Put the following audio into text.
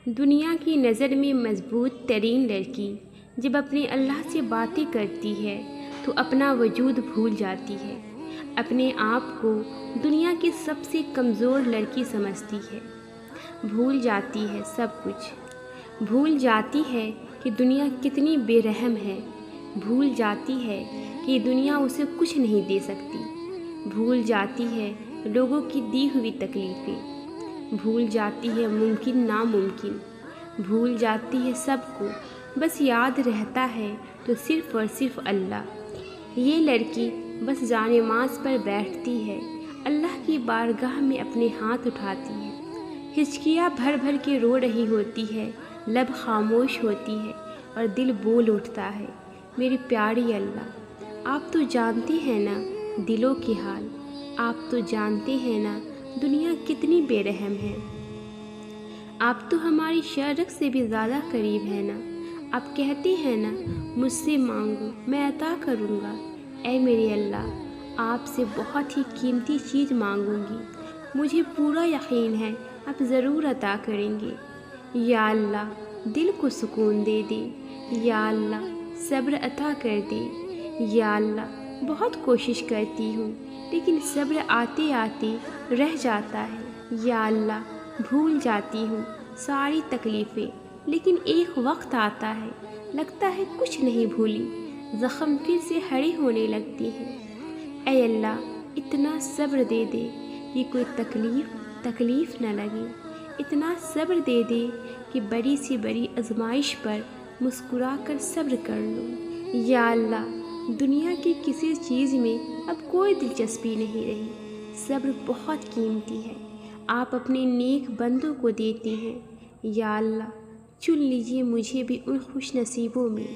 دنیا کی نظر میں مضبوط ترین لڑکی جب اپنے اللہ سے باتیں کرتی ہے تو اپنا وجود بھول جاتی ہے، اپنے آپ کو دنیا کی سب سے کمزور لڑکی سمجھتی ہے، بھول جاتی ہے سب کچھ، بھول جاتی ہے کہ دنیا کتنی بے رحم ہے، بھول جاتی ہے کہ دنیا اسے کچھ نہیں دے سکتی، بھول جاتی ہے لوگوں کی دی ہوئی تکلیفیں، بھول جاتی ہے ممکن ناممکن، بھول جاتی ہے سب کو، بس یاد رہتا ہے تو صرف اور صرف اللہ۔ یہ لڑکی بس جانماز پر بیٹھتی ہے، اللہ کی بارگاہ میں اپنے ہاتھ اٹھاتی ہے، ہچکیاں بھر بھر کے رو رہی ہوتی ہے، لب خاموش ہوتی ہے اور دل بول اٹھتا ہے، میری پیاری اللہ، آپ تو جانتے ہیں نا دلوں کے حال، آپ تو جانتے ہیں نا دنیا کتنی بے رحم ہے، آپ تو ہماری شرک سے بھی زیادہ قریب ہے نا، آپ کہتے ہیں نا مجھ سے مانگو میں عطا کروں گا، اے میرے اللہ آپ سے بہت ہی قیمتی چیز مانگوں گی، مجھے پورا یقین ہے آپ ضرور عطا کریں گے، یا اللہ دل کو سکون دے دے، یا اللہ صبر عطا کر دے، یا اللہ بہت کوشش کرتی ہوں لیکن صبر آتے آتے رہ جاتا ہے، یا اللہ بھول جاتی ہوں ساری تکلیفیں لیکن ایک وقت آتا ہے لگتا ہے کچھ نہیں بھولی، زخم پھر سے ہرے ہونے لگتے ہیں، اے اللہ اتنا صبر دے دے کہ کوئی تکلیف نہ لگے، اتنا صبر دے دے کہ بڑی سی بڑی آزمائش پر مسکرا کر صبر کر لوں، یا اللہ دنیا کی کسی چیز میں اب کوئی دلچسپی نہیں رہی، صبر بہت قیمتی ہے، آپ اپنے نیک بندوں کو دیتے ہیں، یا اللہ چن لیجیے مجھے بھی ان خوش نصیبوں میں۔